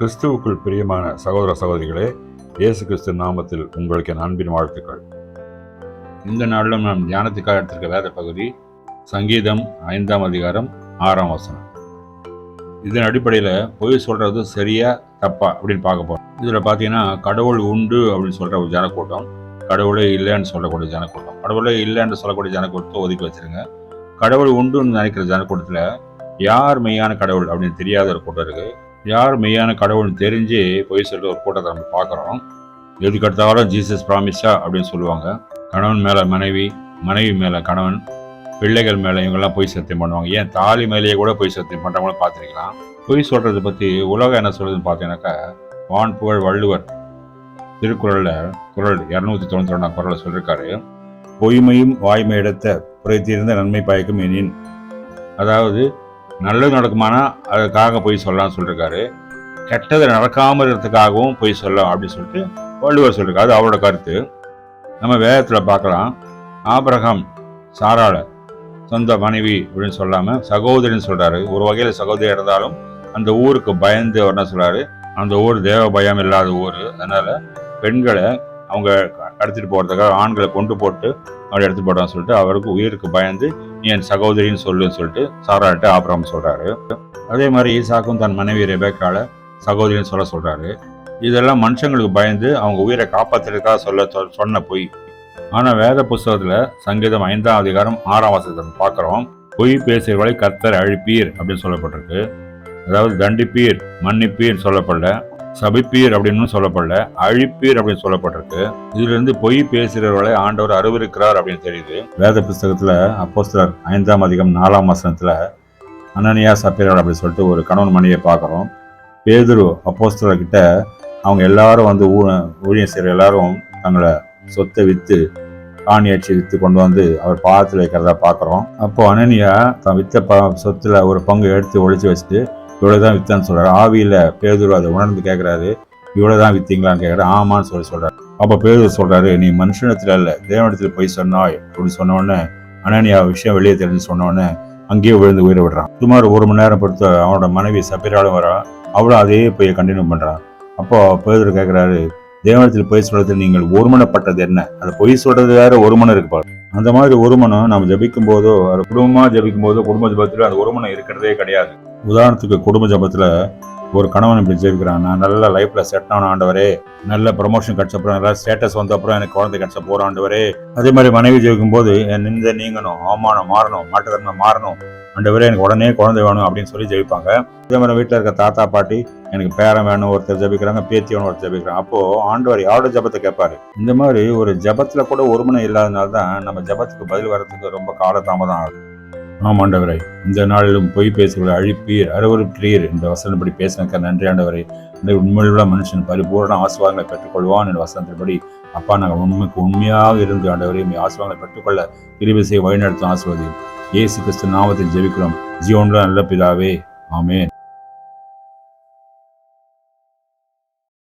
கிறிஸ்துவுக்குள் பிரியமான சகோதர சகோதரிகளே, இயேசு கிறிஸ்து நாமத்தில் உங்களுக்கு என் அன்பின் வாழ்த்துக்கள். இந்த நாளிலும் நாம் தியானத்துக்காக எடுத்திருக்க வேத பகுதி சங்கீதம் 5ஆம் அதிகாரம் 6ஆம் வசனம். இதன் அடிப்படையில் பொய் சொல்றது சரியா தப்பா அப்படின்னு பார்க்க போறோம். இதில் பார்த்தீங்கன்னா கடவுள் உண்டு அப்படின்னு சொல்ற ஒரு ஜனக்கூட்டம், கடவுளே இல்லைன்னு சொல்லக்கூடிய ஜனக்கூட்டம், கடவுளே இல்லைன்னு சொல்லக்கூடிய ஜனக்கூட்டத்தை ஒதுக்கி வச்சிருங்க. கடவுள் உண்டுன்னு நினைக்கிற ஜனக்கூட்டத்தில் யார் மெய்யான கடவுள் அப்படின்னு தெரியாத ஒரு கூட்டம் இருக்கு. யார் மெய்யான கடவுள்னு தெரிஞ்சு பொய் சொல்ற ஒரு கூட்டத்தை நம்ம பார்க்குறோம். எதுக்கு எடுத்தாலும் ஜீசஸ் ப்ராமிஸா அப்படின்னு சொல்லுவாங்க. கணவன் மேலே மனைவி, மனைவி மேலே கணவன், பிள்ளைகள் மேலே இவங்கெல்லாம் பொய் சத்தியம் பண்ணுவாங்க. ஏன் தாலி மேலேயே கூட பொய் சத்தியம் பண்ணுறவங்களும் பார்த்துருக்கலாம். பொய் சொல்கிறத பற்றி உலகம் என்ன சொல்லுதுன்னு பார்த்தீங்கன்னாக்கா, வான் புகழ் வள்ளுவர் திருக்குறளில் குறள் 292 குறளை சொல்லியிருக்காரு, பொய்மையும் வாய்மை எடுத்த புரைத்தீர்ந்த நன்மை பயக்கும் எனின். அதாவது நல்லது நடக்குமானா அதுக்காக பொய் சொல்லலாம்னு சொல்லியிருக்காரு, கெட்டது நடக்காமல் இருக்கிறதுக்காகவும் பொய் சொல்லலாம் அப்படின்னு சொல்லிட்டு வள்ளுவர் சொல்லியிருக்காரு. அது அவரோட கருத்து. நம்ம வேதத்தில் பார்க்கலாம், ஆபிரகாம் சாராளை சொந்த மனைவி அப்படின்னு சொல்லாமல் சகோதரின்னு சொல்கிறாரு. ஒரு வகையில் சகோதரி இருந்தாலும் அந்த ஊருக்கு பயந்து என்ன சொல்கிறாரு, அந்த ஊர் தேவ பயம் இல்லாத ஊர், அதனால் பெண்களை அவங்க கடத்திட்டு போகிறதுக்காக ஆண்களை கொண்டு போட்டு அப்படி எடுத்துட்டு போட்டான்னு சொல்லிட்டு அவருக்கு உயிருக்கு பயந்து என் சகோதரின்னு சொல்லுன்னு சொல்லிட்டு சாராட்ட ஆபிரகாம் சொல்றாரு. அதே மாதிரி ஈசாக்கும் தன் மனைவி ரெபேக்கால சகோதரின்னு சொல்றாரு. இதெல்லாம் மனுஷங்களுக்கு பயந்து அவங்க உயிரை காப்பாத்துறதுக்காக சொன்ன பொய். ஆனா வேத புஸ்தகத்துல சங்கீதம் 5ஆம் அதிகாரம் 6ஆம் வசனத்தை பார்க்கிறோம், பொய் பேசுகிறவர்களை கர்த்தர் அழிப்பீர் அப்படின்னு சொல்லப்பட்டிருக்கு. அதாவது தண்டிப்பீர், மன்னிப்பீர் சொல்லப்படல, சபிப்பீர் அப்படின்னு சொல்லப்படல, அழிப்பீர் அப்படின்னு சொல்லப்பட்டிருக்கு. இதுல இருந்து பொய் பேசுகிறவர்களை ஆண்டவர் அருவருக்கிறார் அப்படின்னு தெரியுது. வேத புஸ்தகத்துல அப்போஸ்தலர் 5ஆம் அதிகாரம் 4ஆம் வசனத்துல அனனியா சப்பீரா அப்படின்னு சொல்லிட்டு ஒரு கணவன் மனைவியை பார்க்குறோம். பேதுரு அப்போஸ்தலர் கிட்ட அவங்க எல்லாரும் வந்து ஊழியம் செய்கிற எல்லாரும் தங்களை சொத்தை விற்று காணியாட்சி விற்று கொண்டு வந்து அவர் பாதத்தில் வைக்கிறதா பார்க்குறோம். அப்போ அனனியா தான் விற்ற சொத்துல ஒரு பங்கு எடுத்து ஒழிச்சு வச்சுட்டு இவ்வளவுதான் வித்தான்னு சொல்றாரு. ஆவியில பேதுரு அதை உணர்ந்து கேட்கிறாரு, இவ்வளவுதான் வித்தீங்களான்னு கேட்கறாரு. ஆமான்னு சொல்றாரு. அப்ப பேதுரு சொல்றாரு, நீ மனுஷனிடத்துல இல்ல தேவனிடத்துல போய் சொன்னாய் அப்படின்னு சொன்ன உடனே அனனியா விஷயம் வெளியே தெரிஞ்சு சொன்ன உடனே அங்கேயே விழுந்து உயிரை விடுறான். சுமார் 1 மணி நேரம் பொறுத்து அவனோட மனைவி சப்பீராலும் வரா, அவளும் அதே போய் கண்டினியூ பண்றான். அப்போ பேதுரு கேட்கிறாரு, தேவனிடத்தில் பொய் சொல்றது நீங்கள் ஒருமனப்பட்டது என்ன? அது பொய் சொல்றது வேற, ஒருமனம் இருக்கு பாரு. அந்த மாதிரி ஒருமனம் நம்ம ஜபிக்கும் போதோ அது குடும்பமா ஜபிக்கும் போதோ குடும்ப ஜபத்துல அந்த ஒருமனம் இருக்கிறதே கிடையாது. உதாரணத்துக்கு குடும்ப ஜபத்துல ஒரு கணவன் இப்படி ஜெபிக்கிறான், நான் நல்ல லைஃப்ல செட் ஆன ஆண்டவரே, நல்ல ப்ரமோஷன் கிடைச்சப்பறம், நல்ல ஸ்டேட்டஸ் வந்த அப்புறம் எனக்கு குழந்தை கிடைச்ச போற ஆண்டவரே. அதே மாதிரி மனைவி ஜெபிக்கும் போது என் நிந்த நீங்கணும், அவமானம் மாறணும், மாட்டுத்தன்மை மாறணும், ஆண்டவரே எனக்கு உடனே குழந்தை வேணும் அப்படின்னு சொல்லி ஜெபிப்பாங்க. அதே மாதிரி வீட்டில் இருக்க தாத்தா பாட்டி எனக்கு பேரன் வேணும் ஒருத்தர் ஜெபிக்கிறாங்க, பேத்தி வேணும் ஒருத்தர் ஜெபிக்கிறாங்க. அப்போ ஆண்டவர் யாரோட ஜபத்தை கேட்பாரு. இந்த மாதிரி ஒரு ஜபத்துல கூட ஒருமனை இல்லாதனால தான் நம்ம ஜபத்துக்கு பதில் வர்றதுக்கு ரொம்ப காலதாமதம் ஆகுது. ஆமாண்டவரை, இந்த நாளிலும் பொய் பேசுகளை அழிப்பீர், அருவருப்பீர் இந்த வசனப்படி பேசினக்க நன்றி ஆண்டவரை. இந்த உண்மையுள்ள மனுஷன் பரிபூர்ண ஆசீர்வாதங்களை பெற்றுக்கொள்வான் என்ற வசனத்தின்படி அப்பா நாங்கள் உண்மைக்கு உண்மையாக இருந்து ஆண்டவரை ஆசீர்வாதங்களை பெற்றுக்கொள்ள கிருபை செய்ய வழிநடத்தும் ஆசீர்வதியும். இயேசு கிறிஸ்து நாமத்தில் ஜெபிக்கிறோம் ஜீவனுள்ள நல்ல பிதாவே, ஆமென்.